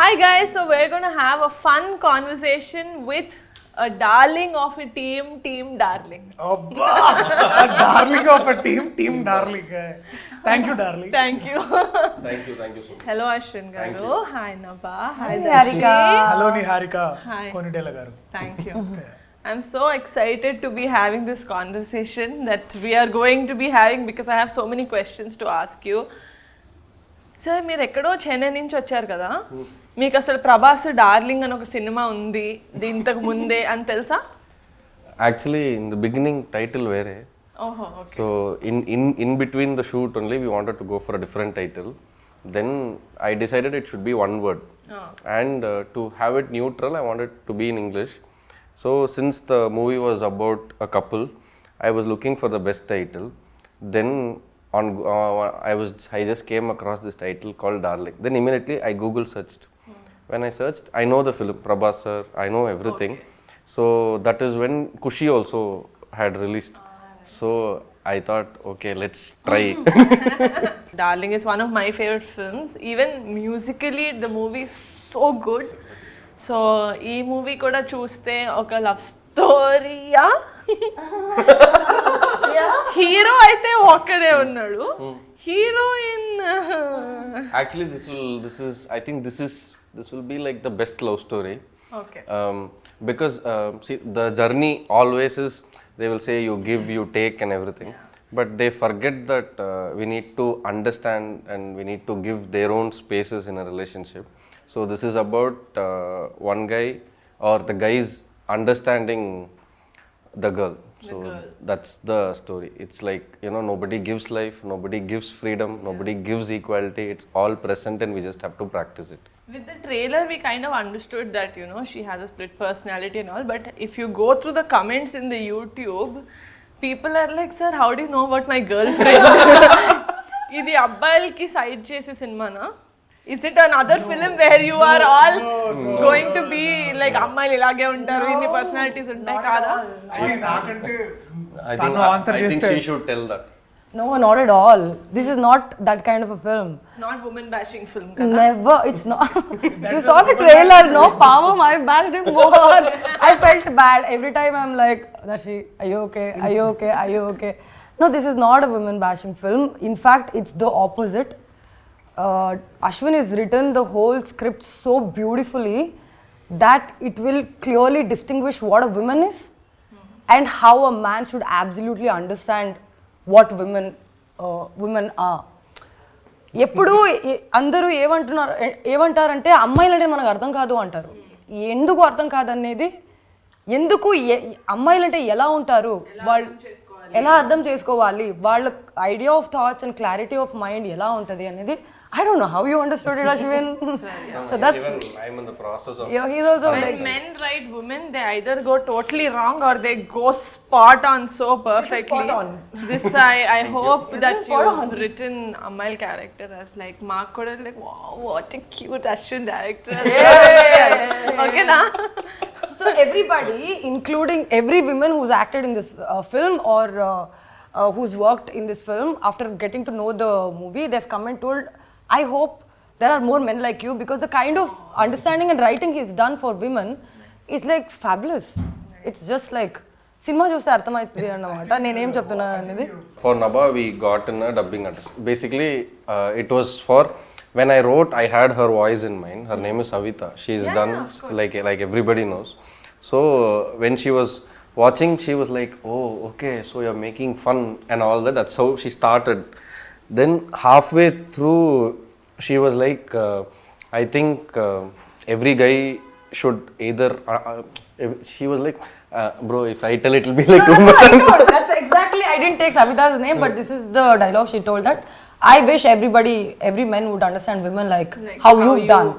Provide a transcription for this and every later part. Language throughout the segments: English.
Hi guys, so we're going to have a fun conversation with a darling of a team, Team Darling. Abba! A darling of a team, Team Darling. Thank you, darling. Thank you. Thank you so much. Hello Aswin Garu. Hi Nabha. Hi Niharika. Hello, Niharika Hi. Konidela garu. Thank you. I'm so excited to be having this conversation that we are going to be having because I have so many questions to ask you. Sir మీరు ఎక్కడో చెన్నై నుంచి వచ్చారు కదా, మీకు అసలు Prabhas darling అని ఒక cinema ఉంది ఇంతకు ముందే అని తెలుసా? Actually, in the beginning, title వేరే. ఓహో, okay. So in between the shoot only, we wanted to go for a different title. Then I decided it should be one word. And to have it neutral, I wanted to be in English. So since the movie was about a couple, I was looking for the best title. Then I just came across this title called Darling. Then immediately I Google searched. When I searched, I know the film, Prabhas sir, I know everything. Okay. So that is when Kushi also had released. So I thought, okay, let's try. Darling is one of my favorite films. Even musically, the movie is so good. So ఈ movie కూడా చూస్తే ఒక love స్టోరీయా, hero అయితే ఒక్కడే ఉన్నాడు, heroine. Actually, this will be like the best love story. Okay. Because see, the journey always is, they will say you give, you take and everything. But they forget that we need to understand and we need to give their own spaces in a relationship. So this is about one guy or the guys understanding the girl. So that's the story. It's like, nobody gives life, nobody gives freedom, nobody gives equality. It's all present and we just have to practice it. With the trailer, we kind of understood that, she has a split personality and all. But if you go through the comments in the YouTube, people are like, sir, how do you know about my girlfriend? ఇది అబ్బాయిలకి side చేసే సినిమానా? Is it another film where you are all going to be like అమ్మాయిలు ఇలాగే ఉంటారు, ఇన్ని personalities ఉంటాయి కాదా? I think she should tell that. No, not at all. This is not that kind of a film. Not woman bashing film కదా? Never. It's not. You saw the trailer, no? Power, I bashed him more. I felt bad. Every time I'm like, Dashi, are you okay? Are you okay? Are you okay? No, this is not a woman bashing film. In fact, it's the opposite. Aswin has written the whole script so beautifully that it will clearly distinguish what a woman is and how a man should absolutely understand what women are. ఎప్పుడు అందరూ ఏమంటారంటే అమ్మాయిలంటే మనకు అర్థం కాదు అంటారు. ఎందుకు అర్థం కాదనేది, ఎందుకు అమ్మాయిలంటే ఎలా ఉంటారు, వాళ్ళు ఎలా అర్థం చేసుకోవాలి, వాళ్ళ idea of thoughts and clarity of mind ఎలా ఉంటుంది అనేది. I don't know how you understood it, Aswin. So that's even I'm in the process of. Yeah, he's also when like men write women, they either go totally wrong or they go spot on so perfectly. Spot on. This I hope that you've written Amal character as like Mark could have like, wow, what a cute Aswin director. Okay na? So everybody, including every woman who's acted in this film or who's worked in this film, after getting to know the movie, they've come and told, I hope there are more men like you, because the kind of understanding and writing he's done for women is like fabulous. It's just like cinema చూస్తే అర్థమవుతుంది అన్నమాట నేనేం చెప్తున్నా అనేది. For Nabha, we got in a dubbing artist. Basically, it was for, when I wrote, I had her voice in mind. Her name is Savita. She's done like everybody knows. So when she was watching, she was like, oh, okay, so you're making fun and all that. That's how she started. Then halfway through, she was like, I think every guy should either, she was like, bro, if I tell it will be like too much. That's exactly, I didn't take Savita's name, but this is the dialogue she told, that I wish every man would understand women like how you've done.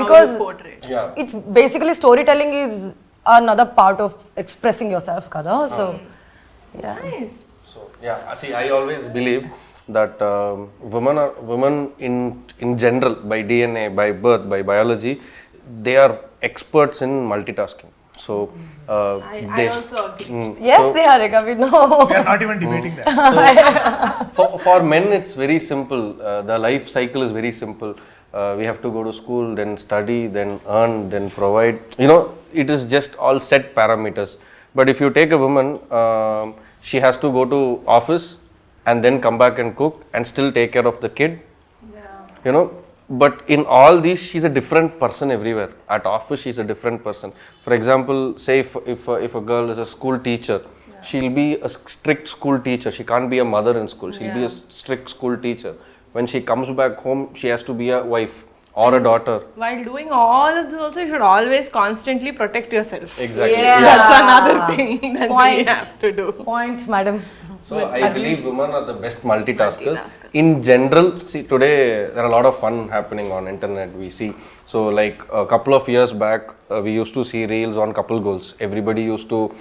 Because it's basically storytelling is another part of expressing yourself, kada. So, yeah. Nice. So, yeah, see, I always believe that women in general, by DNA, by birth, by biology, they are experts in multitasking. So I also agree. Yes, they are. We know. We are not even debating that. For men, it's very simple. The life cycle is very simple. we have to go to school, then study, then earn, then provide. You know, it is just all set parameters. But if you take a woman, she has to go to office and then come back and cook and still take care of the kid. You know, but in all these, she's a different person everywhere. At office, she's a different person. For example, say if a girl is a school teacher, she'll be a strict school teacher. She can't be a mother in school. She'll be a strict school teacher. When she comes back home, she has to be a wife or a daughter. While doing all of this also, you should always constantly protect yourself. Exactly. Yeah. That's another thing that we have to do. Point, madam. So I believe women are the best multitaskers. In general, see today there are a lot of fun happening on internet. We see, so like a couple of years back, we used to see reels on couple goals. Everybody used to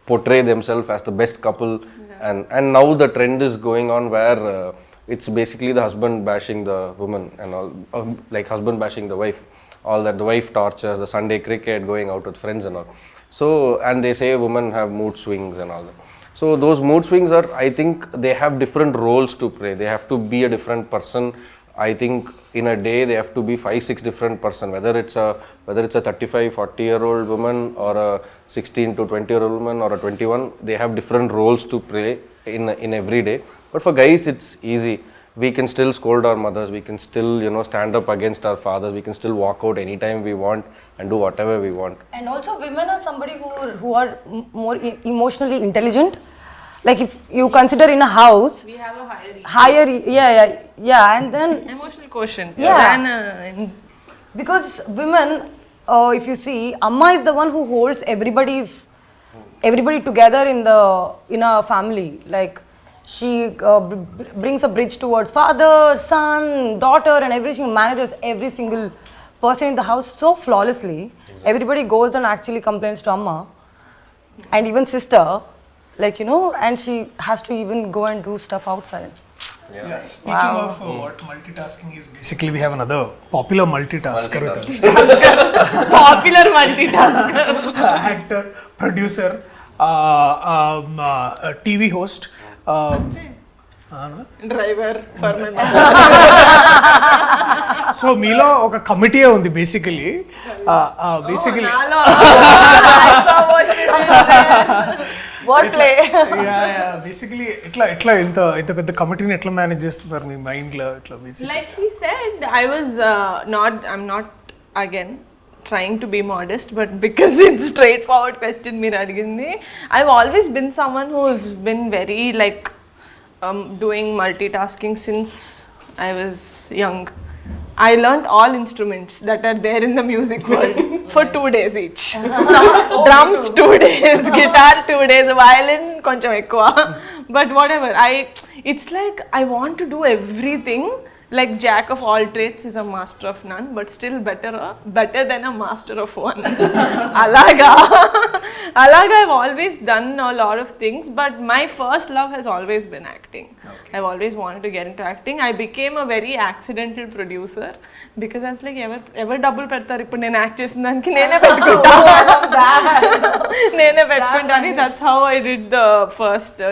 portray themselves as the best couple, and now the trend is going on where it's basically the husband bashing the woman and all, like husband bashing the wife. All that, the wife tortures, the Sunday cricket, going out with friends and all. So, and they say women have mood swings and all that. So those mood swings are, I think they have different roles to play. They have to be a different person. I think in a day they have to be 5-6 different person. Whether it's a 35-40-year-old woman or a 16 to 20-year-old woman or a 21, they have different roles to play in every day. But for guys, it's easy. We can still scold our mothers. We can still, you know, stand up against our fathers. We can still walk out anytime we want and do whatever we want. And also women are somebody who are more emotionally intelligent. Like if you consider in a house, We have a higher and then emotional quotient. Yeah. Than, because women, if you see, Amma is the one who holds everybody together in a family. Like she brings a bridge towards father, son, daughter, and everything. Manages every single person in the house so flawlessly. Exactly. Everybody goes and actually complains to Amma, and even sister, like, you know, and she has to even go and do stuff outside. Yeah. Speaking of what multitasking is, basically we have another popular multitasker with us. popular multitasker. Actor, producer, TV host. Driver for my mom. So మీలో ఒక committee ఉంది basically basically ఎట్లా ఇంత పెద్ద కమిటీని ఎట్లా manage చేస్తున్నారు మీ mind లో ఇట్లా basic Like he said, I'm not again trying to be modest, but because it's straightforward question meer adigindi, I've always been someone who's been very like doing multitasking since I was young. I learned all instruments that are there in the music world for 2 days each. Drums 2 days, guitar 2 days, violin koncham ekkuva. But whatever, it's like I want to do everything. Like jack of all trades is a master of none, but still better than a master of one. Alaga I've always done a lot of things, but my first love has always been acting. Okay. I've always wanted to get into acting. I became a very accidental producer because I was like, ever double pedtaru ippudu nenu act chesin daniki nene pettukunta. Nene pettukuntani. That's how I did the first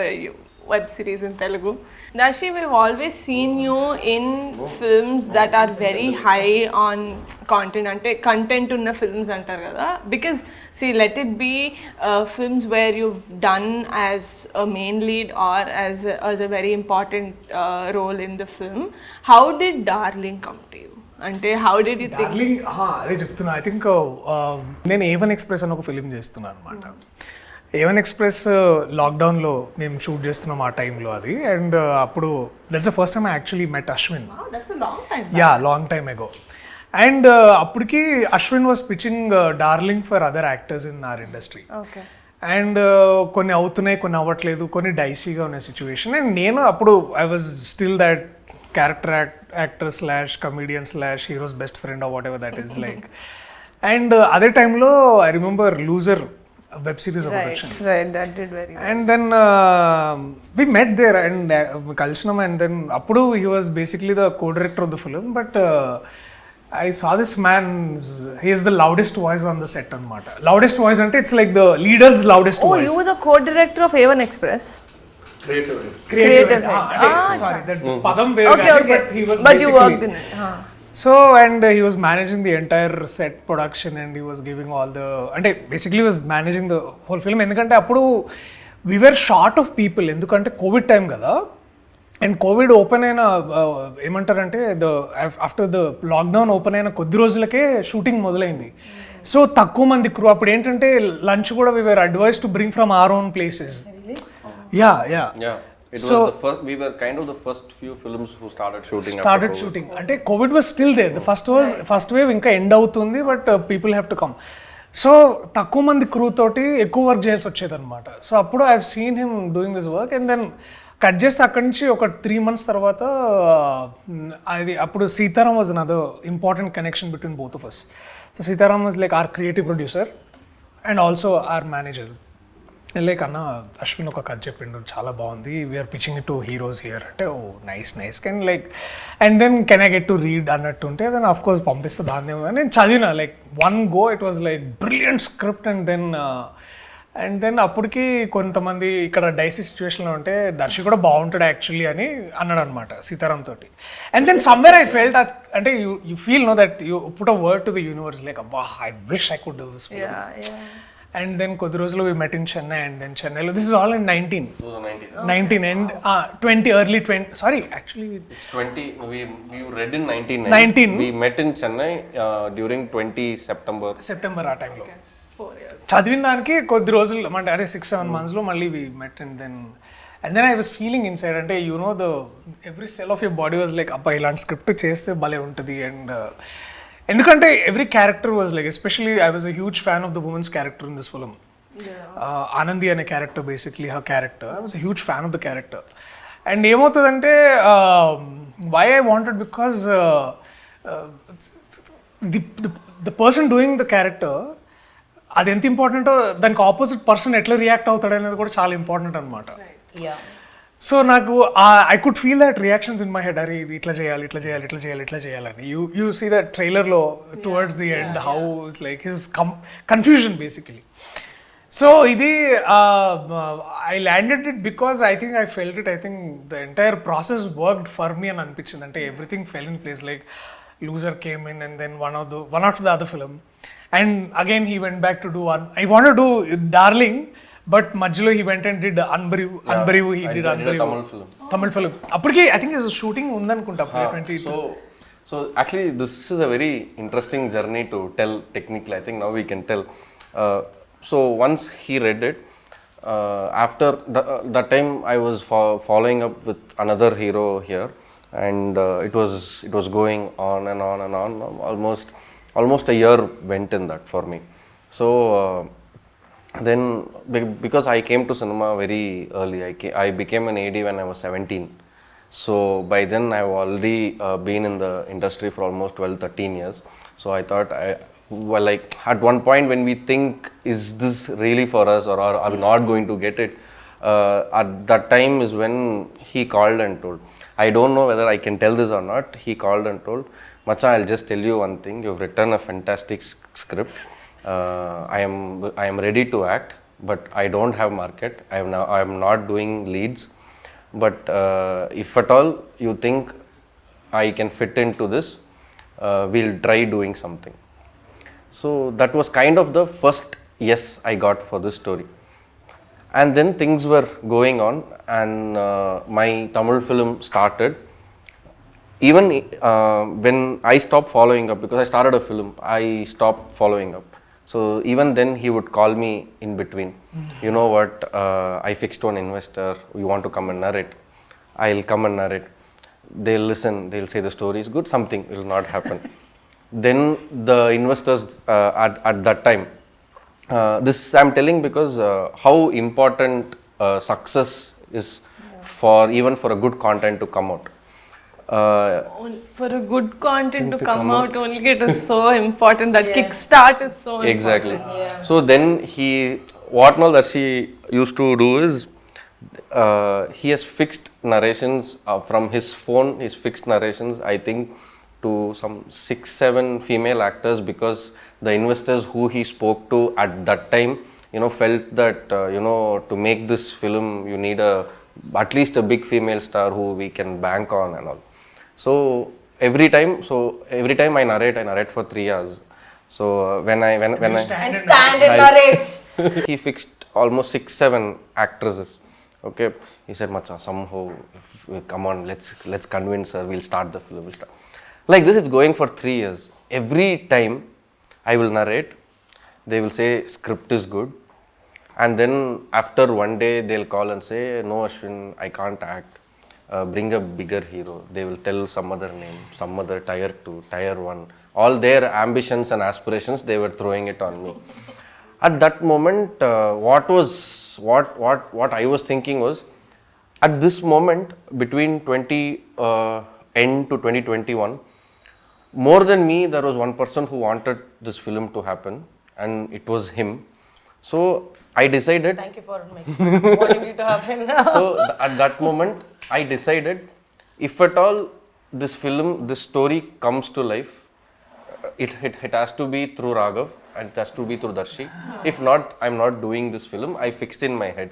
web series in Telugu. Darshi, we've always seen you in films that are very high on content, ante content unna films antar kada, because see, let it be films where you've done as a main lead or as a very important role in the film. How did Darling come to you? అంటే how did you think? Darling అదే చెప్తున్నా. I think నేను A1 Express అని ఒక film చేస్తున్నాను అనమాట. A1 Express లాక్డౌన్లో మేము షూట్ చేస్తున్నాం ఆ టైంలో అది. అండ్ అప్పుడు that's the first time I actually met Ashwin. Wow, that's a long time. Long time ago. And అప్పటికి Ashwin was pitching darling for other actors in our industry. Okay. And కొన్ని అవుతున్నాయి, కొన్ని అవ్వట్లేదు, కొన్ని డైసీగా ఉన్న సిచ్యువేషన్. అండ్ నేను అప్పుడు I was still that character actor / comedian / hero's best friend or whatever that is like. And అదే టైంలో I remember loser web series ఒకటి వచ్చింది. Right, that did very well. And then we met there and కలిసినాం. And then అప్పుడు he was basically the co director of the film. But I saw this man, he is the loudest voice on the set anamata. Loudest voice ante it's like the leader's loudest voice. Oh, you were the co-director of A1 Express. Creative head. Sorry, that padam were Okay. but he was But you basically worked in it. So and he was managing the entire set production and he was giving all the అంటే basically he was managing the whole film ఎందుకంటే అప్పుడు we were short of people ఎందుకంటే Covid time కదా and Covid open అయిన ఏమంటారంటే after the lockdown open అయిన కొద్ది రోజులకే షూటింగ్ మొదలైంది సో తక్కువ మంది క్రూ అప్పుడు ఏంటంటే లంచ్ కూడా we were advised to bring from our own places. Yeah. It was the first, we were kind of the first few films who started shooting. అంటే COVID was still there. The first wave ఇంకా end అవుతుంది but people have to come. So తక్కువ మంది crew తోటి ఎక్కువ work చేయాల్సి వచ్చేది అనమాట. సో అప్పుడు I have seen him doing this work and then cut చేస్తే అక్కడి నుంచి ఒక 3 months తర్వాత అది అప్పుడు Sitaram was another important connection between both of us. So Sitaram was like our creative producer and also our manager. Like అన్న అశ్విన్ ఒక కథ చెప్పిండు చాలా బాగుంది, we're pitching it to heroes here అంటే oh nice can like and then can I get to read అన్నట్టు ఉంటే then of course పంపిస్తే దాన్ని నేను చదివిన like one go it was like brilliant script and then అప్పటికి కొంతమంది ఇక్కడ డైసీ సిచ్యువేషన్లో ఉంటే దర్శి కూడా బాగుంటాడు యాక్చువల్లీ అని అన్నాడు అనమాట సీతారాం తోటి. And then somewhere I felt అంటే you feel know that you put a word to the universe like అబ్బా I wish I could do this. And then కొద్ది రోజులు we met in Chennai and then Chennai. This is all in 19 and 20 early 20. Sorry, actually it's 20. We read in 19. We met in Chennai during 20 September ఆ టైంలో. 4 years. చదివిన దానికి కొద్ది రోజులు అంటే అదే 6-7 months లో మళ్ళీ we met and then I was feeling inside అంటే you know the every cell of your body was like అబ్బా ఇలాంటి స్క్రిప్ట్ చేస్తే భలే ఉంటుంది. అండ్ ఎందుకంటే every character was like especially I was a huge fan of the women's character in this film. Anandi అనే character basically her character I was a huge fan of the character. And ఏమవుతుందంటే why I wanted because the person doing the character అది ఎంత ఇంపార్టెంటో దానికి opposite person ఎట్లా react అవుతాడు అనేది కూడా చాలా ఇంపార్టెంట్ అనమాట. సో నాకు I could feel that reactions in my head అరే ఇది ఇట్లా చేయాలని. యూ సీ దట్ ట్రైలర్లో towards the end how is like his confusion basically. So ఇది I landed it because I think I felt it. I think the entire process worked for me అని అనిపించింది. అంటే everything fell in place like loser came in and then one after the other film and again he went back to do one. I wanted to do darling but మధ్యలో he went and did Unbrew. He did Tamil film. అప్పటికి I think his shooting ఉందనుకుంటా 20. So actually this is a very interesting journey to tell technically. I think now we can tell. So once he read it, after that time I was following up with another hero here and it was going on and on. Almost a year went in that for me. So then because I came to cinema very early, I became an AD when I was 17. So by then I've already been in the industry for almost 12-13 years. So I thought like at one point when we think is this really for us or are we not going to get it, at that time is when he called and told, I don't know whether I can tell this or not. He called and told, Macha, I'll just tell you one thing, you've written a fantastic script. I am ready to act, but I don't have market. I am not doing leads. But if at all you think I can fit into this, we'll try doing something. So that was kind of the first yes I got for this story. And then things were going on and my Tamil film started. Even when I stopped following up, because I started a film, I stopped following up. So even then he would call me in between. You know what, I fixed one investor, we want to come and narrate. I'll come and narrate. They'll listen, they'll say the story is good, something will not happen. Then the investors at that time, this I'm telling because how important success is for even for a good content to come out. For a good content to come out only, it is so important. That kickstart is so exactly important. Yeah. So then what all that she used to do is he has fixed narrations from his phone. He's fixed narrations I think to some 6-7 female actors, because the investors who he spoke to at that time felt that to make this film you need at least a big female star who we can bank on and all. So every time I narrate for 3 hours. So when I And stand in narrate. he fixed almost 6-7 actresses. Okay, he said, Macha, somehow, come on, let's convince her. We'll start the film. We'll start. Like this, it's going for 3 years. Every time I will narrate, they will say script is good, and then after one day they'll call and say, no, Aswin, I can't act. Bring a bigger hero. They will tell some other name, some other tier 2, tier 1. All their ambitions and aspirations, they were throwing it on me. At that moment, what I was thinking was, at this moment between 20end to 2021, more than me, there was one person who wanted this film to happen, and it was him. So I decided. Thank you for wanting it to happen. So at that moment, I decided, if at all this story comes to life, it has to be through Raghav and it has to be through Darshi. If not, I'm not doing this film. I fixed in my head.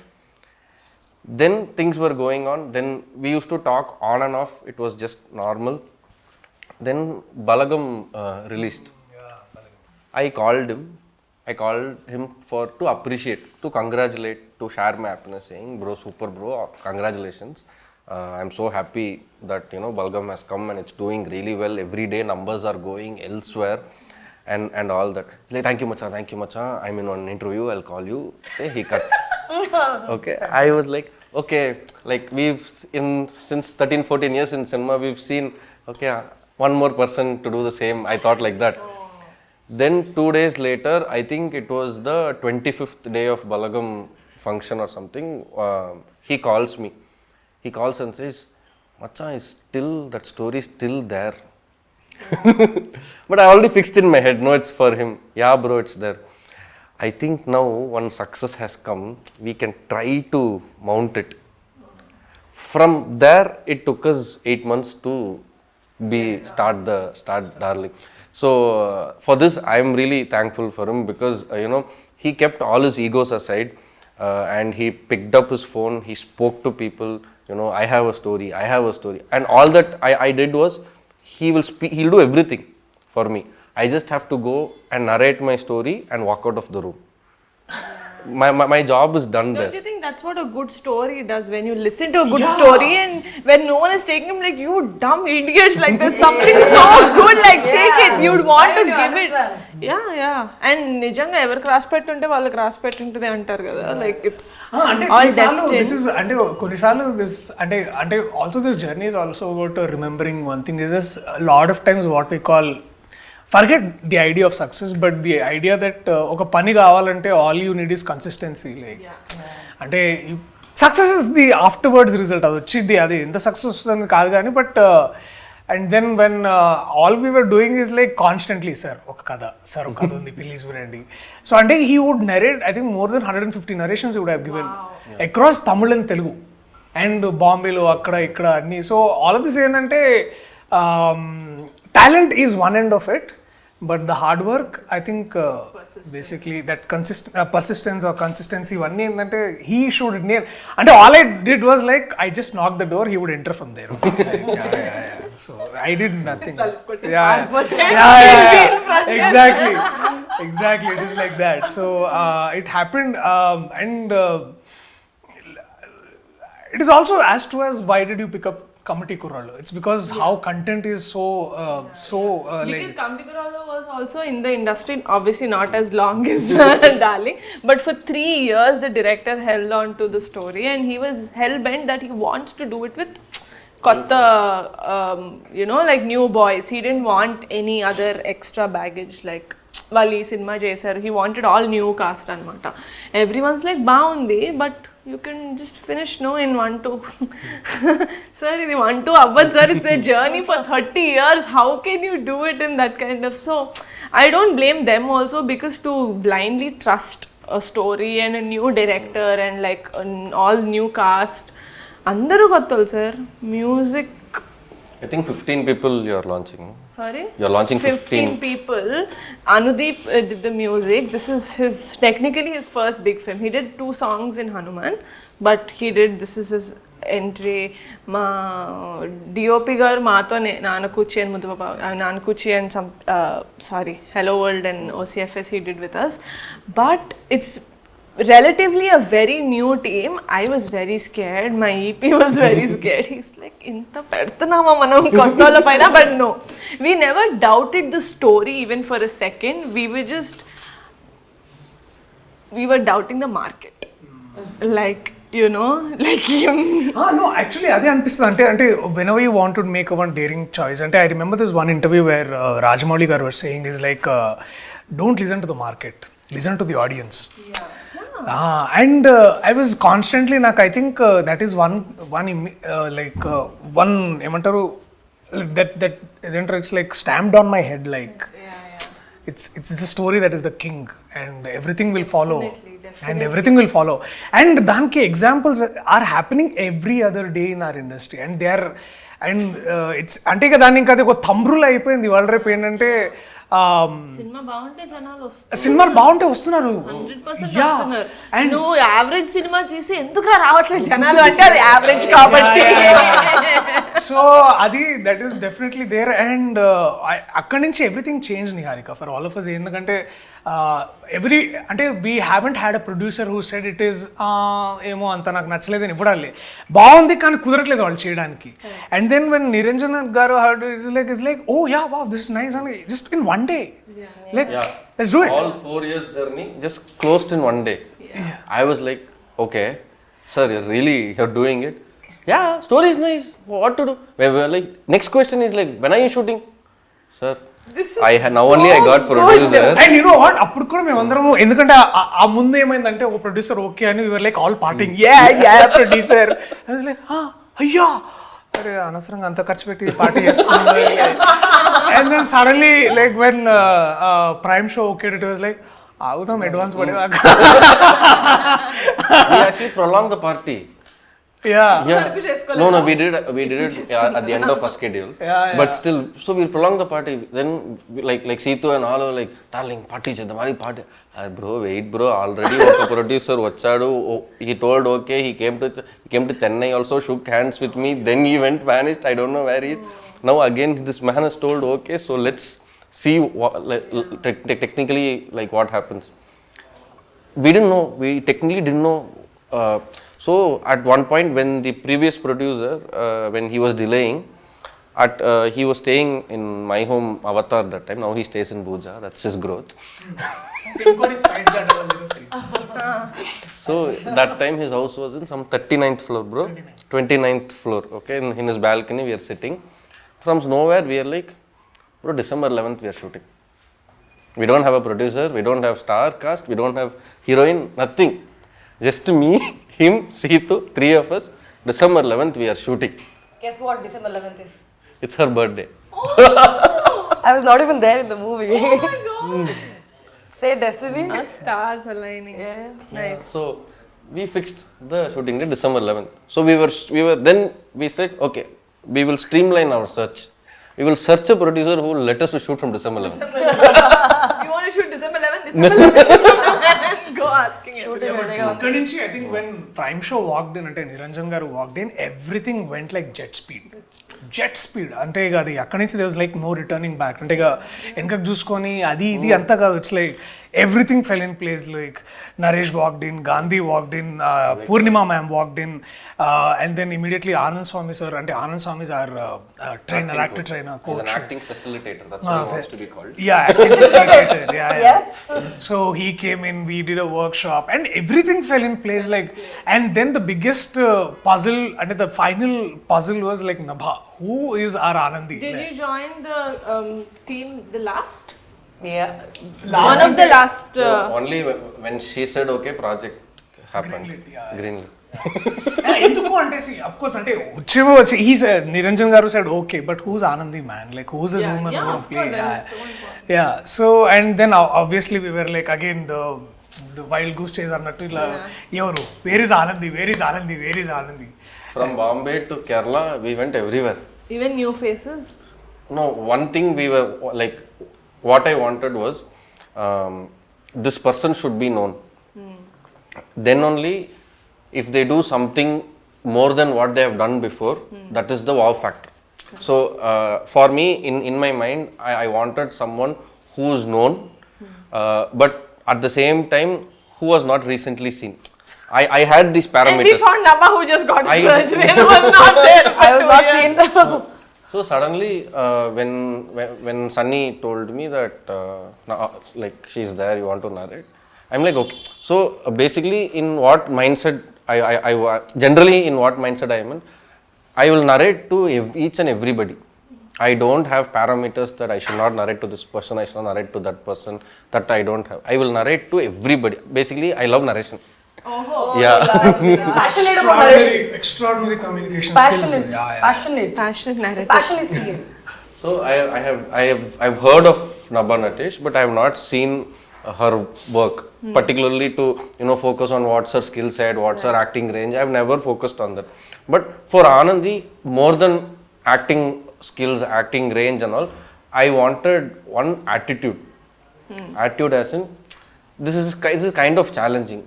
Then things were going on. Then we used to talk on and off. It was just normal. Then Balagam released. I called him to appreciate, to congratulate, to share my happiness, saying, bro, super bro, congratulations. I'm so happy that Balgam has come and it's doing really well. Every day numbers are going elsewhere and all that. Like, thank you Macha. I'm in one interview, I'll call you. Okay, he cut. Okay, I was like, okay, like since 13-14 years in cinema, we've seen, okay, one more person to do the same. I thought like that. Then 2 days later, I think it was the 25th day of Balagam function or something, he calls me. He calls and says, Macha, that story is still there. But I already fixed in my head, no, it's for him. Yeah, bro, it's there. I think now one success has come, we can try to mount it. From there, it took us 8 months to start Darling. So for this, I'm really thankful for him, because he kept all his egos aside, and he picked up his phone, he spoke to people, I have a story, and all that I did was, he'll do everything for me. I just have to go and narrate my story and walk out of the room. My job is done there. Don't you think that's what a good story does? When you listen to a good story and when no one is taking him, like, you dumb idiots, like there's something so good, like take it. You'd want to give it. Yeah. And nijanga ever cross pettunte vallu cross pettuntade antaru kada. Like it's all destined. This is konisalu this also this journey is also about remembering one thing. Is just a lot of times what we call, forget the idea of success, but the idea that oka pani kavalante all you need is consistency. Like ante success is the afterwards result. Adi vachidi adi inta success ani kaadu gaani, but and then when all we were doing is like constantly, sir oka kada undi please vinandi. So ante he would narrate, I think more than 150 narrations he would have given across Tamil and Telugu and Bombay lo akkada ikkada anni. So all of this endante talent is one end of it, but the hard work, I think basically that persistence or consistency one endante he should nail. And all I did was like, I just knocked the door, he would enter from there. Like, yeah. So I did nothing. Exactly, it is like that. So it happened, and it is also as true as why did you pick up Kamati Kurallu? It's because how content is so because Kamati Kurallu was also in the industry, obviously not as long as Darling, but for 3 years the director held on to the story and he was hell bent that he wants to do it with kotta, like new boys. He didn't want any other extra baggage, like వాళ్ళు ఈ cinema చేశారు, he wanted all new cast అనమాట. Everyone's like బాగుంది, but you can just finish in 1-2. Sir, ఇది 1-2 అవ్వదు sir, it's a journey for 30 years, how can you do it in that kind of. So I don't blame them also, because to blindly trust a story and a new director and like all new cast, అందరూ కొత్తలు sir, music I think 15 people you are launching. Sorry? You're launching 15 people. Anudeep did the music. This is technically his first big film. He did 2 songs in Hanuman, but this is his entry. Ma DOP garu maatone Nanakuchi and Mudhupapa Nanakuchi and some Hello World and OCFS he did with us. But it's relatively a very new team. I was very scared. My EP was very scared. He's like, inta pedtunama manam kontola paina, but no. We never doubted the story even for a second. We were doubting the market. Like, you know, like him. No, actually అదే అనిపిస్తుంది అంటే whenever you want to make a one daring choice అంటే I remember this one interview where Rajamouli garu was saying is like don't listen to the market, listen to the audience. And I was constantly I think that is one ఏమంటారు that it's like stamped on my head like it's the story that is the king and everything will follow. Definitely. And everything will follow. And danki examples are happening every other day in our industry and they are it's అంటే ఇక దాన్ని ఇంకా అది ఒక థంబ్రూల్ అయిపోయింది ఇవాళ రేపు ఏంటంటే సినిమా బాగుంటే జనాలు వస్తారు. సినిమాలు బాగుంటే వస్తున్నారు 100% వస్తున్నారు. నువ్వు యావరేజ్ సినిమా చూసి ఎందుకు రావట్లేదు జనాలు అంటే అది యావరేజ్ కాబట్టి. సో అది that is definitely there and అక్కడి నుంచి everything change Niharika for all of us. ఎందుకంటే అంటే we haven't had a producer who said it is ఏమో అంత నాకు నచ్చలేదని ఇవ్వడాలి బాగుంది కానీ కుదరట్లేదు వాళ్ళు చేయడానికి. And then when Niranjan garu heard it's like oh yeah wow this is nice అని just in one day like let's do it. All 4 years journey just closed in one day. I was like, okay sir, you're doing it. Yeah, story is nice, what to do. We were like, next question is like, when are you shooting? Sir, now only I got producer. And you know what, అప్పుడు కూడా మేము అందరం ఎందుకంటే ఆ ముందు ఏమైందంటే ఒక producer okay అని we were like all partying yeah producer. I was like అయ్యా అరే అనవసరంగా అంత ఖర్చు పెట్టి పార్టీ చేసుకున్నాం. And then suddenly like when Prime show okay it was like ఆగుతాం అడ్వాన్స్ పడేదాకా. We actually prolonged the party. Yeah. No, we did it at the end of a schedule. But still, so we prolonged the party. Then like Seetu and all were like, darling, party chedam, party. Bro, wait bro, already oka producer vachadu. He told okay, he came to Chennai also, shook hands with me. Then he went vanished. I don't know where he is. Now again this man has told okay, so let's see what, technically like what happens. We technically didn't know. So at one point when the previous producer, when he was delaying, he was staying in my home Avatar that time. Now he stays in Bhuja. That's his growth. So that time his house was in some 39th floor, bro. 29th floor. Okay, in his balcony we are sitting. From nowhere we are like, bro, December 11th we are shooting. We don't have a producer. We don't have star cast. We don't have heroine. Nothing. Just me, him, Seetu, 3 of us. December 11th we are shooting. Guess what December 11th is? It's her birthday. I was not even there in the movie. Oh my god. Say destiny. Our stars aligning. Yeah. Nice. So we fixed the shooting date December 11th. So we were then we said okay, we will streamline our search. We will search a producer who will let us to shoot from December 11th. You want to shoot December 11th? December 11th. Go asking him. అక్కడి నుంచి I think when Prime show walked in అంటే నిరంజన్ గారు walked in, everything went like jet speed. అంటే ఇక అది అక్కడి నుంచి there was like no returning back. అంటే ఇక వెనకకు చూసుకొని అది ఇది అంతా కాదు. It's like everything fell in place. Like Naresh walked in, Gandhi walked in, Purnima ma'am walked in, and then immediately Anand Swami sir. And Anand Swami is our trainer, actor trainer, coach. He's an acting facilitator. That's what he wants to be called. Yeah, acting facilitator. Yeah. So he came in. We did a workshop, and everything fell in place. Like, and then the biggest puzzle, and the final puzzle was like Nabha. Who is our Anandi? Did you join the team the last? Yeah. One of the last. Only when she said okay, project happened. Greenlit. ఎందుకు అంటే of course అంటే వచ్చి he said Niranjan garu said okay, but who's Anandi man? Like who's this woman who will play? Yeah. So and then obviously we were like again the wild goose chase అన్నట్టు ఇలా ఎవరు where is Anandi? From Bombay to Kerala, we went everywhere. Even new faces? No, one thing we were like, what I wanted was this person should be known. Then only, if they do something more than what they have done before, that is the wow factor. So for me, in my mind, I wanted someone who is known, but at the same time, who was not recently seen. I had these parameters. And we found Nabha who just got I- surgery and was not there. I was not seen. So suddenly, when Sunny told me that like she's there, you want to narrate, I'm like okay. So basically, in what mindset I generally in what mindset I am in, I will narrate to each and everybody. I don't have parameters that I should not narrate to this person, I should not narrate to that person, that I don't have. I will narrate to everybody. Basically, I love narration. Oh, Yeah. Passionate about narration. Extraordinary communication Passionate. skills. Yeah. Passionate. passionate narrative. Passion is seen. So I've heard of Nabha Natesh, but I have not seen her work, particularly to focus on what's her skill set, what's her acting range. I've never focused on that. But for Anandi, more than acting skills, acting range and all, I wanted one attitude. Attitude as in, this is kind of challenging.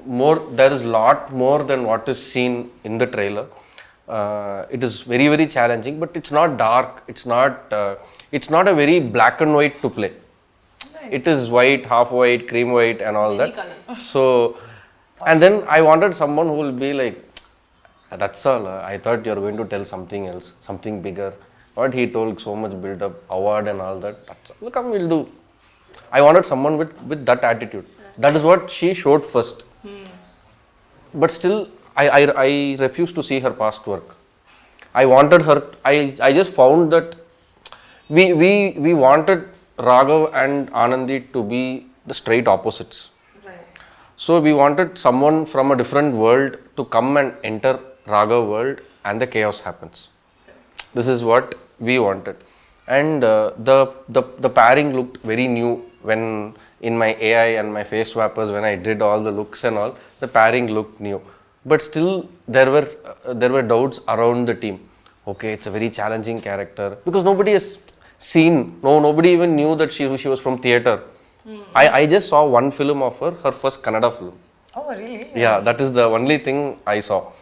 There is lot more than what is seen in the trailer. It is very, very challenging, but it's not dark. It's not a very black and white to play. It is white, half white, cream white, and all Many that. colours. So, and then I wanted someone who will be like, that's all. I thought you're going to tell something else, something bigger. What he told, so much build up, award and all that. That's all. Come, we'll do. I wanted someone with that attitude. That is what she showed first. But still, I refused to see her past work. I wanted her. I just found that we wanted Raghav and Anandi to be the straight opposites. Right. So we wanted someone from a different world to come and enter Raghav world, and the chaos happens. This is what we wanted, and the pairing looked very new when in my AI and my face swappers, when I did all the looks and all, the pairing looked new. But still, there were doubts around the team. Okay, it's a very challenging character because nobody has seen. Nobody even knew that she was from theatre. I just saw one film of her first Kannada film. Oh, really? Yeah, that is the only thing I saw.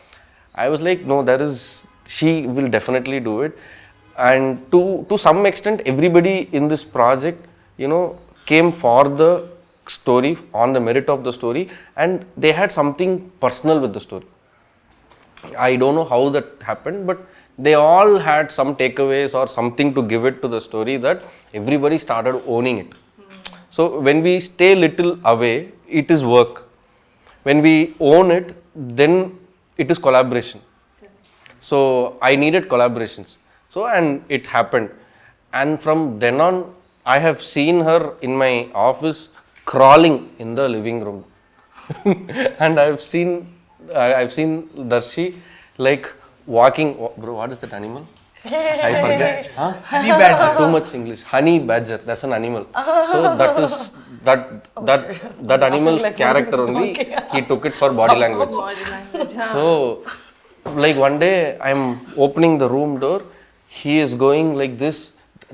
I was like, no, she will definitely do it. And to some extent, everybody in this project, came for the story, on the merit of the story, and they had something personal with the story. I don't know how that happened, but they all had some takeaways or something to give it to the story that everybody started owning it. So when we stay little away, it is work. When we own it, then it is collaboration. So I needed collaborations. So, and it happened. And from then on, I have seen her in my office crawling in the living room. And I've seen Darshi like walking. Bro, what is that animal? I forget. Huh? Honey badger. Too much English. Honey badger. That's an animal. So that is that animal's character only. He took it for body language. Body language. Yeah. So, like one day I'm opening the room door. He is going like this,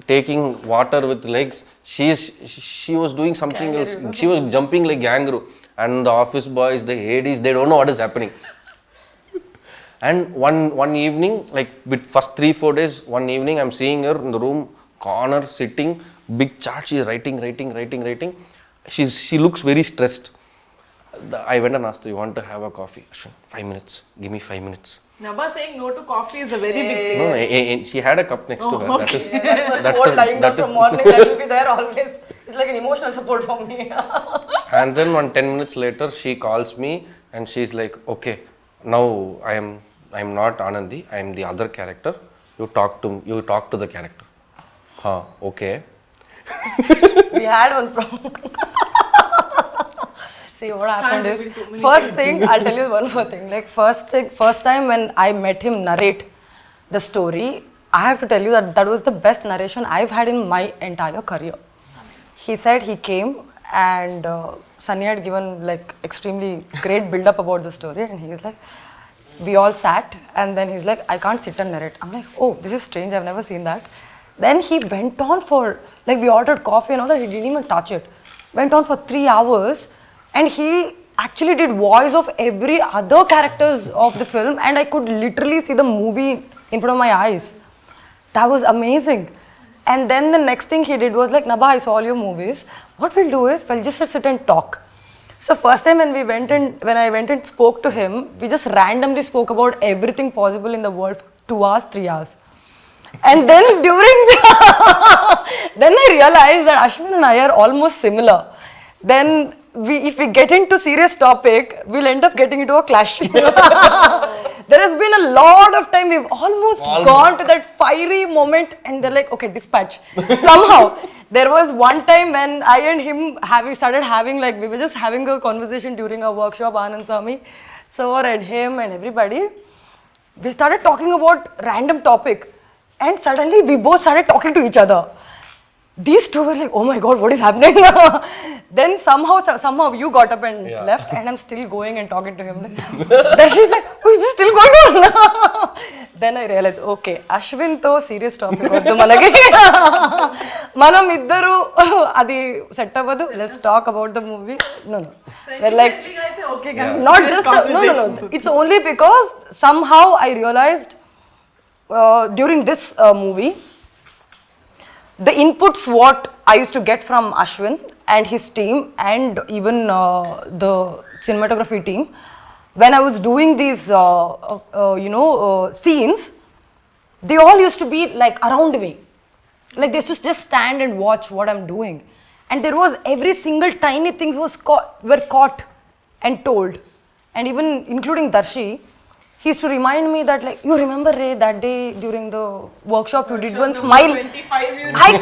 taking water with legs. She was doing something else. She was jumping like kangaroo. And the office boys, the ADs, they don't know what is happening. And one evening, like with first 3-4 days, one evening I'm seeing her in the room, corner, sitting, big chart, she's writing. She looks very stressed. I went and asked her, you want to have a coffee? 5 minutes, give me 5 minutes. Nabha saying no to coffee is a very big thing. No, she had a cup next to her. Okay. That is, That's what lying down from morning. I will be there always. It's like an emotional support for me. And then 10 minutes later, she calls me and she's like, okay, now I am not Anandi, I am the other character. You talk to the character. Huh, okay. We had one problem. See what happened Can't is, reveal too many first thing, I'll tell you one more thing. Like first time when I met him narrate the story, I have to tell you that was the best narration I've had in my entire career. He said he came and Sunny had given like extremely great build up about the story, and he was like, we all sat, and then he's like, I can't sit and narrate. I'm like, oh, this is strange, I've never seen that. Then he went on for, like, we ordered coffee and all that, he didn't even touch it. Went on for 3 hours, and he actually did voice of every other characters of the film, and I could literally see the movie in front of my eyes. That was amazing. And then the next thing he did was like, Nabha, I saw all your movies. What we'll do is, we'll just sit and talk. So first time when I went and spoke to him, we just randomly spoke about everything possible in the world for 2 hours, 3 hours. And then then I realized that Aswin and I are almost similar. Then if we get into serious topic, we'll end up getting into a clash. There has been a lot of time we've almost gone to that fiery moment, and they're like, okay, dispatch. Somehow, there was one time when I and him started having, like, we were just having a conversation during our workshop, Anand Swami, sir and him and everybody. We started talking about random topic, and suddenly we both started talking to each other. These two were like, oh my god, what is happening? Then somehow you got up and left, and I'm still going and talking to him. Then she's like, oh, is this still going on? Then I realized, okay, Aswin to serious topic vadu manage. Manam iddaru adi set avadu. Let's talk about the movie. No. We're like, okay, guys. not just no. It's only because somehow I realized during this movie, the inputs what I used to get from Aswin and his team, and even the cinematography team, when I was doing these scenes, they all used to be like around me, like they used to just stand and watch what I'm doing, and there was every single tiny things were caught and told, and even including Darshi. He used to remind me that, like, you remember, Ray, that day during the workshop you did one smile. 25, you I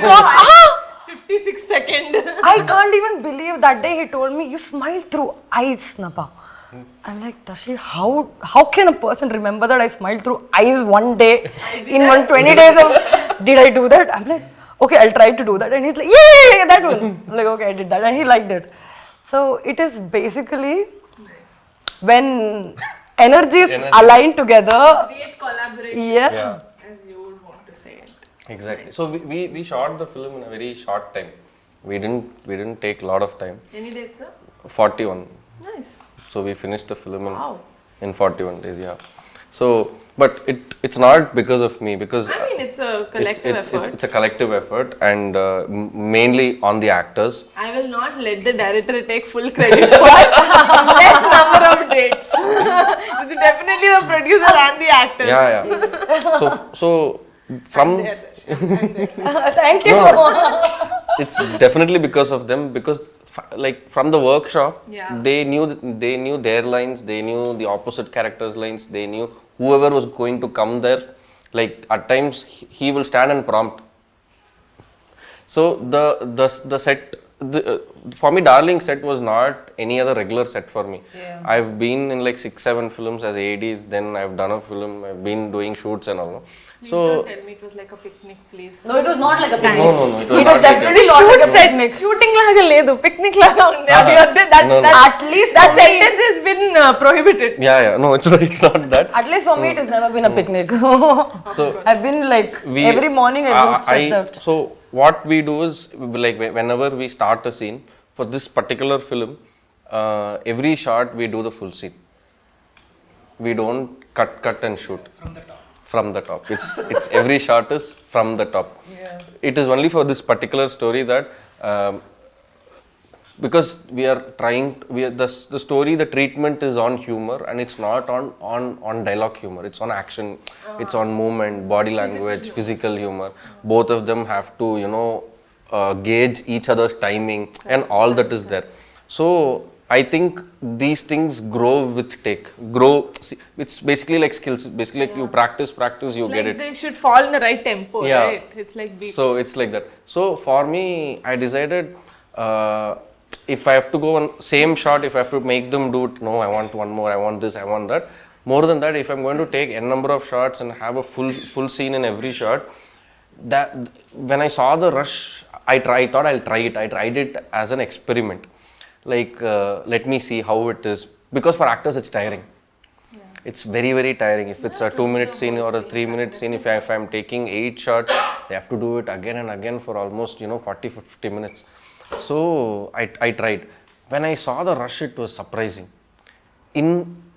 can't, 56 seconds. I can't even believe that day he told me, you smiled through eyes, Nabha. I'm like, Darshi, how can a person remember that I smiled through eyes one day in 120 days of, did I do that? I'm like, okay, I'll try to do that. And he's like, yeah, that one. I'm like, okay, I did that. And he liked it. So it is basically when energies align together. Create collaboration. Yeah. As you would want to say it. Exactly. So we shot the film in a very short time. We didn't take a lot of time. Any days, sir? 41. Nice. So we finished the film Wow. in 41 days. Yeah. So, but it's not because of me, because I mean, it's a collective effort. It's a collective effort, and mainly on the actors. I will not let the director take full credit for less number of dates. It's definitely the producer and the actors. Yeah. So from Thank you. No. It's definitely because of them, because like from the workshop, they knew their lines, they knew the opposite characters' lines, they knew whoever was going to come there. Like at times he will stand and prompt. So the set, for me, Darling set was not any other regular set for me. Yeah. I've been in like 6-7 films as ADs, then I've done a film, I've been doing shoots and all. So Don't tell me it was like a picnic place. No, it was not like a picnic. No, it was It not was like definitely a- not like a Shoot picnic. set, shooting laga ledu, picnic laga undi. No. At least That for me- sentence has been prohibited. Yeah. No, it's not that. At least for me, it has never been a picnic. So I've been like every morning I've been stressed out. So what we do is, like whenever we start a scene for this particular film, every shot we do the full scene. We don't cut and shoot from the top. It's every shot is from the top. Yeah. It is only for this particular story that because we are trying, the story, the treatment is on humor, and it's not on dialogue humor. It's on action, it's on movement, body language, physical humor. Both of them have to gauge each other's timing, and all that is there. So I think these things grow with take. See, it's basically like skills. Basically, like you practice, you get it. They should fall in the right tempo, Yeah. right? It's like beats. So it's like that. So for me, I decided if I have to go on same shot, if I have to make them do it, no, I want one more, I want this, I want that. More than that, if I'm going to take n number of shots and have a full scene in every shot, that when I saw the rush, I thought I'll try it. I tried it as an experiment. Like, let me see how it is. Because for actors, it's tiring. it's very, very tiring. If it's a 2-minute scene or a 3-minute scene, if I'm taking 8 shots, they have to do it again and again for almost 40-50 minutes. So I tried. When I saw the rush, it was surprising. In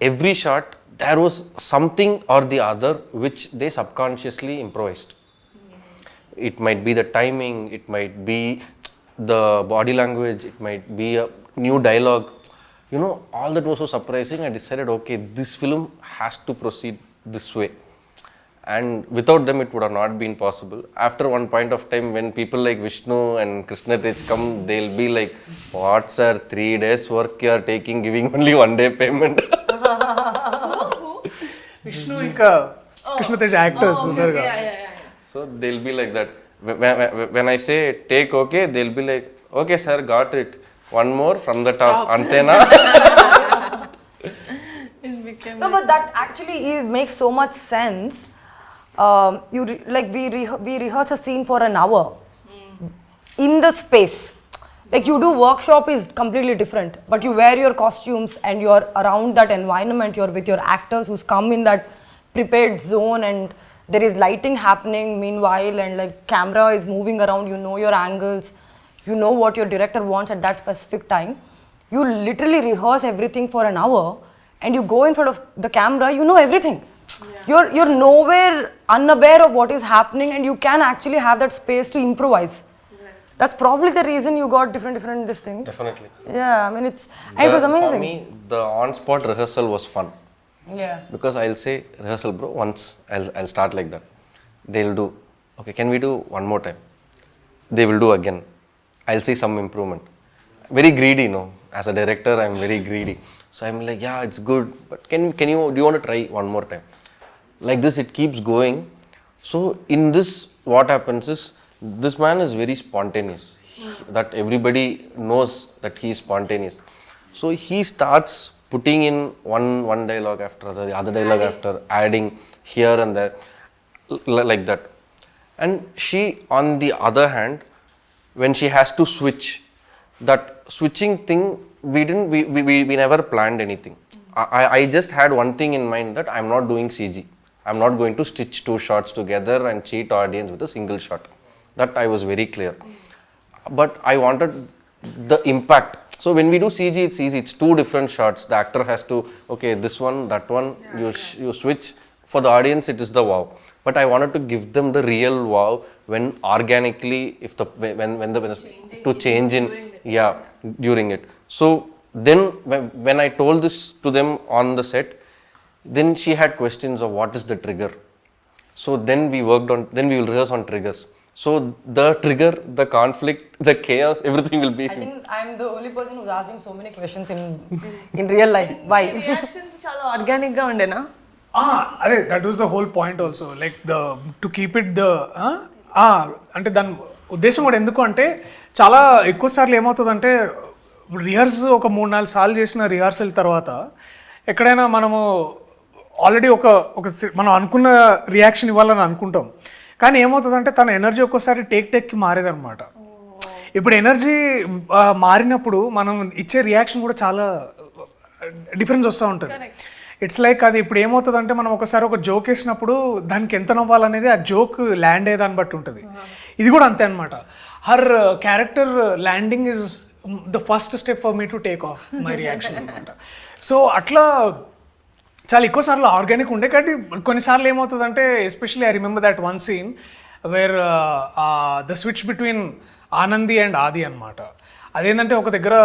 every shot there was something or the other which they subconsciously improvised. It might be the timing, it might be the body language, it might be a new dialogue. All that was so surprising. I decided, okay, this film has to proceed this way. And without them, it would have not been possible. After one point of time, when people like Vishnu and Krishna Tej come, they'll be like, what sir, 3 days work you are taking, giving only 1 day payment. Vishnu ఇంకా Krishna Tej actors ఉన్నారు కదా. So they'll be like that. When I say take okay, they'll be like, okay sir, got it. One more from the top. Antena. No, but that actually makes so much sense. We rehearse a scene for an hour in the space. Like you do workshop is completely different, but you wear your costumes and you're around that environment. You're with your actors who's come in that prepared zone, and there is lighting happening meanwhile, and like camera is moving around. You know your angles. You know what your director wants at that specific time. You literally rehearse everything for an hour, and you go in front of the camera. You know everything. Yeah. You're nowhere unaware of what is happening, and you can actually have that space to improvise. Right. That's probably the reason you got different this thing. Definitely. Yeah, I mean it was amazing. For me, the on-spot rehearsal was fun. Yeah. Because I'll say, rehearsal bro, once I'll start like that. They'll do, okay, can we do one more time? They will do again. I'll see some improvement. Very greedy, as a director, I'm very greedy. So I'm like, yeah, it's good, but do you want to try one more time? Like this, it keeps going. So in this, what happens is, this man is very spontaneous. That everybody knows that he is spontaneous. So he starts putting in one dialogue after the other dialogue after, adding here and there, like that. And she, on the other hand, when she has to switch, that switching thing, we never planned anything. I just had one thing in mind, that I'm not doing CG. I'm not going to stitch 2 shots together and cheat audience with a single shot. That I was very clear. But I wanted the impact. So when we do CG, it's easy. It's 2 different shots. The actor has to, okay, this one, that one, you switch. For the audience, it is the wow. But I wanted to give them the real wow when organically, when to change in, during it. So then when I told this to them on the set, then she had questions of what is the trigger. So then we will rehearse on triggers. So the trigger, the conflict, the chaos, everything will be. I think I'm the only person who's asking so many questions in real life. Why? Reactions చాలా organic గా ఉండేనా? అదే that was the whole point also, like to keep it అంటే దాని ఉద్దేశం కూడా ఎందుకు అంటే, చాలా ఎక్కువ సార్లు ఏమవుతుందంటే, రిహర్స్ ఒక 3-4 సార్లు చేసిన రిహార్సల్ తర్వాత ఎక్కడైనా మనము ఆల్రెడీ మనం అనుకున్న రియాక్షన్ ఇవ్వాలని అనుకుంటాం, కానీ ఏమవుతుందంటే తన ఎనర్జీ ఒక్కోసారి టేక్కి మారేదన్నమాట. ఇప్పుడు ఎనర్జీ మారినప్పుడు మనం ఇచ్చే రియాక్షన్ కూడా చాలా డిఫరెన్స్ వస్తూ ఉంటుంది. ఇట్స్ లైక్ అది ఇప్పుడు ఏమవుతుందంటే, మనం ఒకసారి ఒక జోక్ వేసినప్పుడు దానికి ఎంత నవ్వాలనేది ఆ జోక్ ల్యాండ్ అయ్యేదాన్ని బట్టి ఉంటుంది. ఇది కూడా అంతే అనమాట. Her character landing is the first step for me to take off my reaction అనమాట. సో అట్లా చాలా ఎక్కువ సార్లు ఆర్గానిక్ ఉండే, కానీ కొన్నిసార్లు ఏమవుతుందంటే, especially I remember that one scene where the switch between Anandi and Adi అనమాట. అదేంటంటే ఒక దగ్గర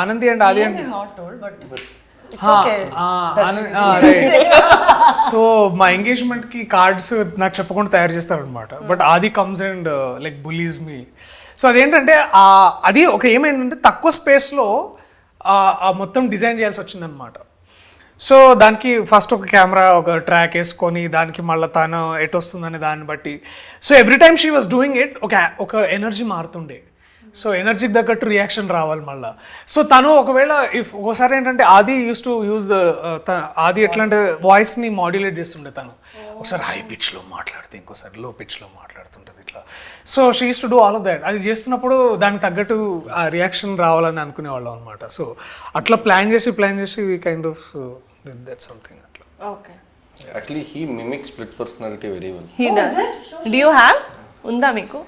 ఆనంది అండ్ ఆది అంటే సో మా ఎంగేజ్మెంట్ కి కార్డ్స్ నాకు చెప్పకుండా తయారు చేస్తారనమాట. బట్ ఆది comes and like bullies me. So అదేంటంటే అది ఒక ఏమైందంటే తక్కువ స్పేస్లో మొత్తం డిజైన్ చేయాల్సి వచ్చిందనమాట. సో దానికి ఫస్ట్ ఒక కెమెరా ఒక ట్రాక్ వేసుకొని దానికి మళ్ళీ తను ఎటు వస్తుందనే దాన్ని బట్టి, so every time she was doing it ఒక ఎనర్జీ మారుతుండే. సో ఎనర్జీకి తగ్గట్టు రియాక్షన్ రావాలి మళ్ళీ. సో తను ఒకవేళ ఇఫ్ ఒకసారి ఏంటంటే ఆది యూస్ టు యూజ్ ద ఆది ఎట్లా అంటే వాయిస్ని మాడ్యులేట్ చేస్తుండే తను. ఒకసారి హై పిచ్లో మాట్లాడితే ఇంకోసారి లో పిచ్లో మాట్లాడుతుంటుంది ఇట్లా. So she use to do all of that. అది చేస్తున్నప్పుడు దానికి తగ్గట్టు ఆ రియాక్షన్ రావాలని అనుకునేవాళ్ళం అనమాట. సో అట్లా ప్లాన్ చేసి we kind of did that something అట్లా. Okay. Actually, he mimics split personality very well. He does. Do you have? ఉందా మీకు?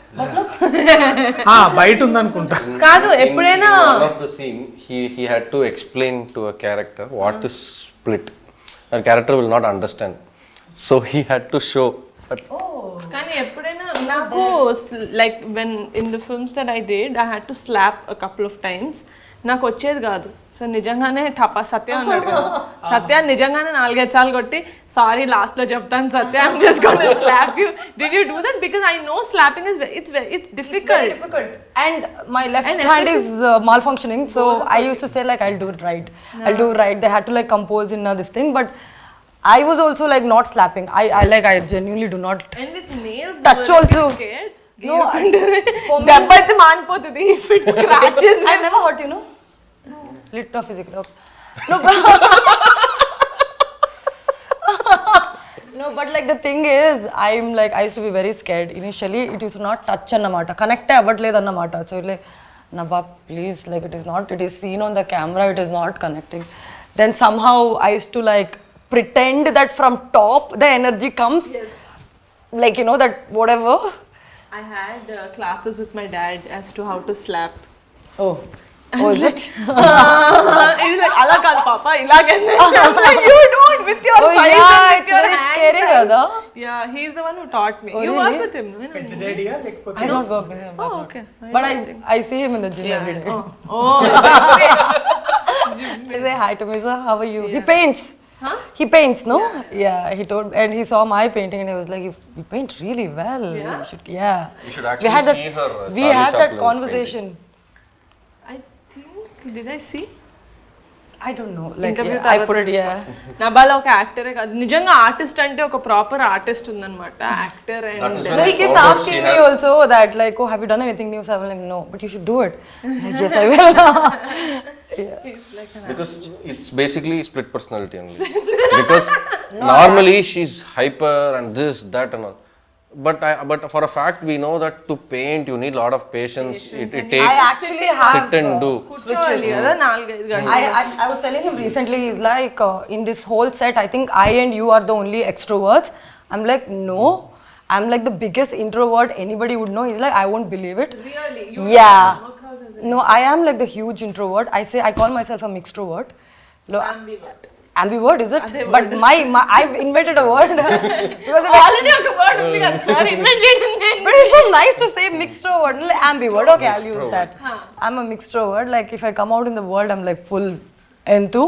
బయట ఉందనుకుంటా. కాదు ఎప్పుడైనా one of the scene he had to explain to a character what is split. A character will not understand. So he had to show that. కానీ ఎప్పుడైనా నాకు like when in the films that I did I had to slap a couple of times. నాకు వచ్చేది కాదు. So నిజంగానే సత్య అన్నాడు కదా, సత్య నిజంగానే 4-5 సార్లు కొట్టి సారీ లాస్ట్ లో చెప్తాను Satya I'm just gonna slap you. Did you do that? Because I know slapping is it's difficult and my left hand is malfunctioning, so I used to say like I'll do it right. They had to like compose in this thing, but I was also like not slapping. I genuinely do not and with nails touch also. Scared. No, దెబ్బ అయితే మానిపోతుంది if it scratches. I never hurt, you know. Lit or physical. Okay. No, but like the thing is, I used to be very scared. Initially, it used to not touch annamata. Connect avvatledu annamata. So like, Nabha, please, like it is seen on the camera, it is not connecting. Then somehow I used to like pretend that from top the energy comes. Yes. Like, you know, that whatever. I had classes with my dad as to how to slap. Oh, is it? He's like, ala kaadu papa, ilage. I'm like, you don't with your size yeah, and with it's your very hand scary, size. Radha. Yeah, he's the one who taught me. Oh, You really? work with him, no? పెద్ద డాడీయా లేకపోతే I don't work with him. Oh, okay. But I see him in the gym every day. Oh, I say hi to me, sir. How are you? He paints. Huh? He paints, no? Yeah, he told, and he saw my painting, and he was like, "You paint really well. Yeah? You should, yeah." You should actually see her. We Charlie had that Chaplin conversation. I think, did I see? I don't know. Like, Interview yeah, I put it, yeah. నబాలో ఒక యాక్టరే కాదు, నిజంగా artist అంటే ఒక proper artist ఉందన్నమాట. Actor That is and when No, he I keeps found out asking she me has- also that, like, "Oh, have you done anything new?" So I'm like, "No, but you should do it." Like, yes, I will. Because it's basically split personality only. Because normally she's hyper and this, that and all. But for a fact we know that to paint you need a lot of patience. It takes I actually have. sit and do. కూర్చోవాలి కదా 4-5 గంటలు. I was telling him recently, he's like, in this whole set, I think I and you are the only extroverts. I'm like, no, I'm like the biggest introvert anybody would know. He's like, I won't believe it. Really? Yeah. No, I am like the huge introvert. I call myself a mixtrovert. Ambivert. Ambivert, is it? But I've invented a word. Because Already ఒక word ఉంది కదా sir, invented నేను. but it's so nice to say mixtrovert. Ambivert, okay, I'll use that. I'm a mixtrovert. Like if I come out in the world, I'm like full enthu.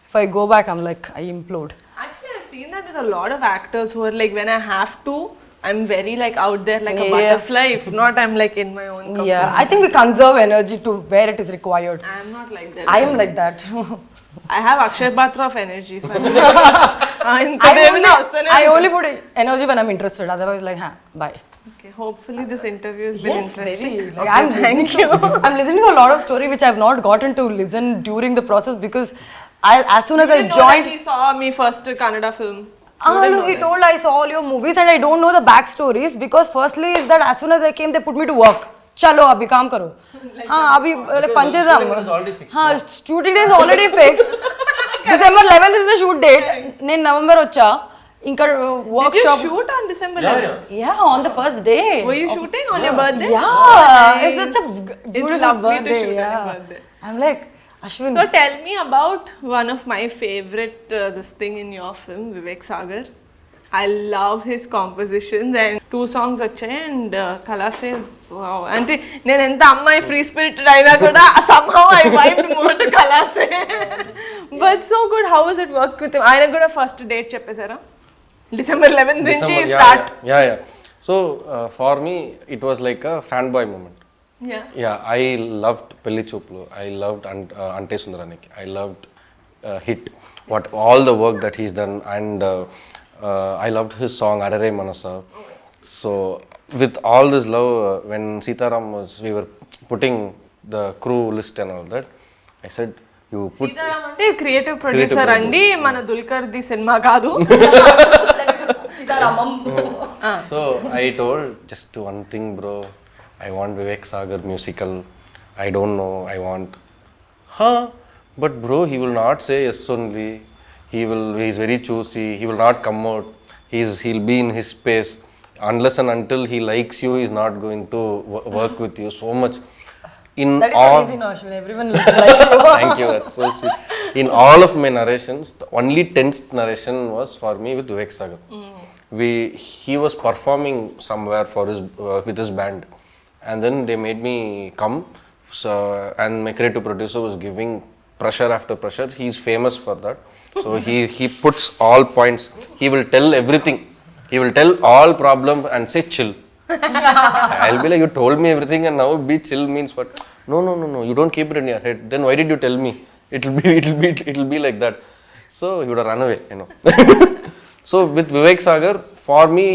If I go back, I'm like, I implode. Actually, I've seen that with a lot of actors who are like, when I have to, I'm very like out there like a Yeah. butterfly. If not, I'm like in my own company. Yeah, I think we conserve energy to where it is required. I'm not like that. I am like that. I have Akshay Batra of energy. So I only put energy when I'm interested. Otherwise, like, bye. Okay, hopefully this interview has been interesting. Very. Like, thank you. I'm listening to a lot of story which I've not gotten to listen during the process because as soon as I joined. He saw me first Kannada film. Look, he told I saw all your movies and I don't know the backstories because firstly is that as soon as I came they put me to work. Chalo, abhi kaam karo. Abhi punches am. Shooting is already fixed. Shooting is already fixed. December 11th is the shoot date. Then November vacha. Inka workshop. Did you shoot on December 11th? Yeah, on the first day. Were you shooting on your birthday? Yeah, it's such a beautiful lovely to birthday. shoot on your Yeah, birthday. I'm like Ashwin. So tell me about one of my favorite this thing in your film, Vivek Sagar. I love his compositions and 2 songs వచ్చాయి and Kala says wow. అంటే నేను ఎంత అమ్మాయి free spirited అయినా కూడా somehow I vibed more to Kala say. But so good. How was it work with him? ఆయన కూడా first date చెప్పేశారా? December 11th నుంచి start. Yeah. So for me it was like a fanboy moment. Yeah, I loved Pelli Chuplu. I loved Ante Sundaraniki. I loved Hit. What all the work that he's done, and I loved his song Arare Manasa. So with all this love, when Sitaram was, we were putting the crew list and all that, I said, you put Sitaram అంటే creative producer అండి, మన Dulquer the cinema కాదు. So I told just one thing, bro, I want Vivek Sagar musical, I don't know, I want, but bro, he will not say yes only, he's very choosy, he will not come out, he'll be in his space, unless and until he likes you, he's not going to work with you so much. In That is all, not easy, no, Ashwin. Everyone looks like you. thank you, that's so sweet. In all of my narrations, the only tensed narration was for me with Vivek Sagar. He was performing somewhere for his with his band, and then they made me come. So, and my creative producer was giving pressure after pressure. He's famous for that. So he puts all points. He will tell everything. He will tell all problem and say chill. I'll be like, you told me everything and now be chill means what? No, you don't keep it in your head. Then why did you tell me? It'll be like that. So he would have run away, you know. So with Vivek Sagar, for me,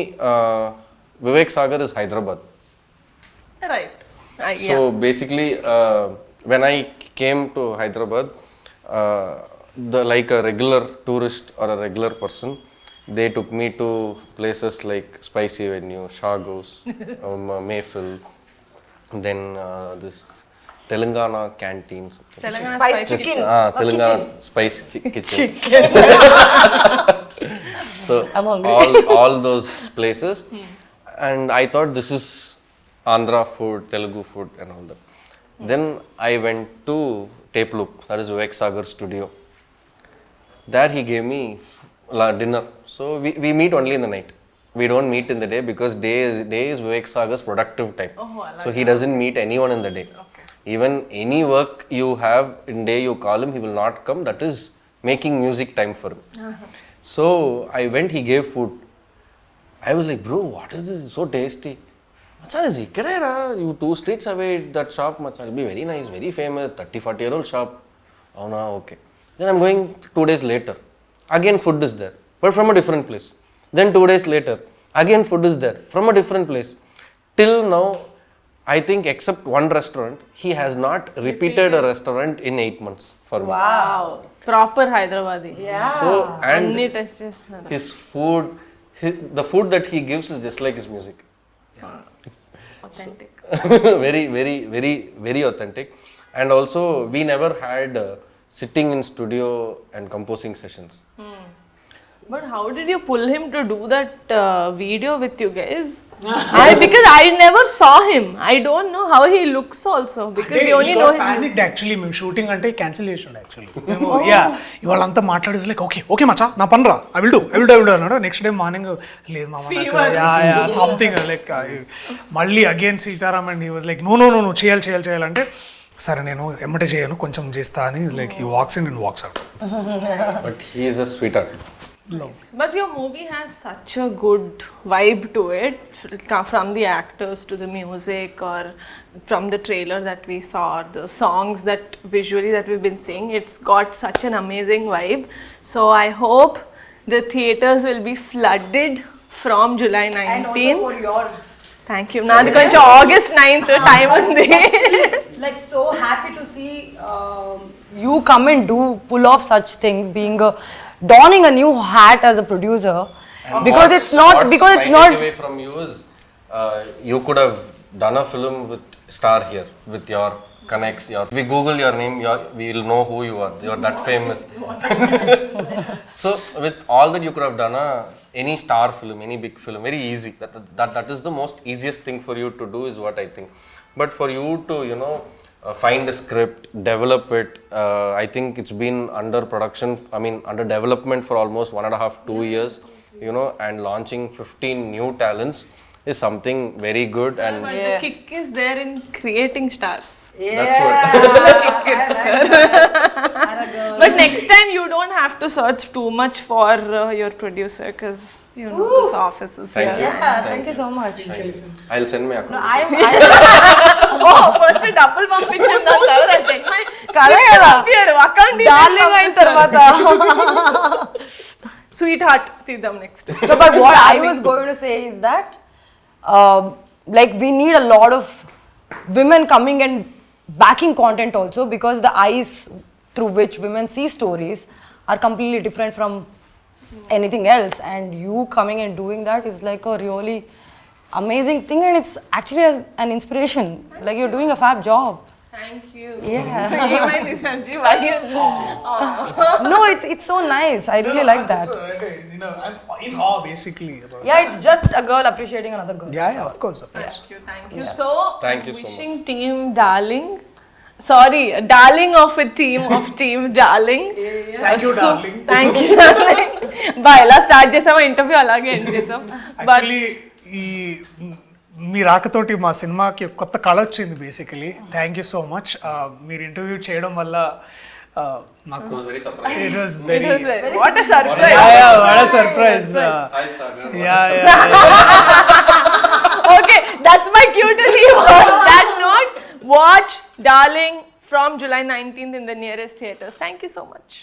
Vivek Sagar is Hyderabad. Right. So basically, when I came to Hyderabad, like a regular tourist or a regular person, they took me to places like Spicy Venue, Shagos, Mayfield, then this Telangana canteen. Telangana Spicy spicy chicken. Telangana Spicy Kitchen. So I'm hungry. all those places, and I thought this is Andhra food, Telugu food and all that. Then I went to Tape Loop, that is Vivek Sagar studio. There he gave me dinner. So we meet only in the night. We don't meet in the day because day is Vivek Sagar's productive time. So he doesn't meet anyone in the day. Even any work you have in day, you call him, he will not come. That is making music time for him. So I went, he gave food. I was like, bro, what is this? It's so tasty. Macha, this is you 2 streets away, that shop, macha, it'll be very nice, very famous, 30-40-year-old shop. Oh no, okay. Then I'm going 2 days later. Again food is there, but from a different place. Then 2 days later, again food is there, from a different place. Till now, I think except one restaurant, he has not repeated a restaurant in 8 months for me. Wow. Proper Hyderabadi. Yeah. So, and అన్ని test చేస్తున్నారు. his food, the food that he gives is just like his music. Authentic. very authentic. And also, we never had sitting in studio and composing sessions. But how did you pull him to do that video with you guys? Because I never saw him. I don't know how he looks also because we only know his. Panicked actually. మేము shooting అంటే cancel చేసాడు actually. మేము ఇవాళంతా మాట్లాడేసి like okay మచ్చా నా పనరా I will do అన్నాడు. నెక్స్ట్ డే మార్నింగ్ లేదు మామ సంథింగ్ లైక్ మళ్ళీ again Sitaram and he was like no చేయాలంటే సరే నేను ఎమ్మటే చేయను కొంచెం చేస్తా అని like he walks in and walks out. But he is a sweetheart. But your movie has such a good vibe to it, from the actors to the music, or from the trailer that we saw, or the songs that visually that we've been seeing. It's got such an amazing vibe. So I hope the theaters will be flooded from July 19th. And also for your, Thank you. Nadu koncham August 9th time undi. like so happy to see you come and pull off such things, being donning a new hat as a producer, because it's not away from you is you could have done a film with star here with your connects. We Google your name, we'll know who you are. You're that famous. So with all that, you could have done any star film, any big film, very easy. That is the most easiest thing for you to do, is what I think. But for you to find a script, develop it, I think it's been under production, under development for almost 1.5-2 years, and launching 15 new talents is something very good. And But the kick is there in creating stars. that's what. But next time you don't have to search too much for your producer, because this office is Thank here. you. Yeah, thank you so much. I'll send my account. Oh, first double పంపించింది అంటారు. I'll check my కదా కదా. account Darling అయిన తర్వాత. Sweetheart తీద్దాం next. No, but what I was going to say is that like we need a lot of women coming and backing content also, because the eyes through which women see stories are completely different from anything else, and you coming and doing that is like a really amazing thing, and it's actually an inspiration. Like you're doing a fab job. Thank you. Yeah. No, No, it's so nice. I really like that. I'm in awe basically about Yeah, it's just a girl appreciating another girl. yeah, of course. Thank you. So, Thank you so wishing team Darling. Sorry, a darling of a team of team Darling. Thank you, darling. Thank you, darling. Bye. Last start చేసామా interview అలాగే end చేసాం. Actually ఈ మీ రాకతోటి మా సినిమాకి కొత్త కళ వచ్చింది basically. Thank you so much. మీరు ఇంటర్వ్యూ చేయడం వల్ల నాకు very surprise. It was very What a surprise. what a surprise. Hi Sagar. Okay, that's my cue to leave on that note. Watch Darling from July 19th in the nearest theaters. Thank you so much.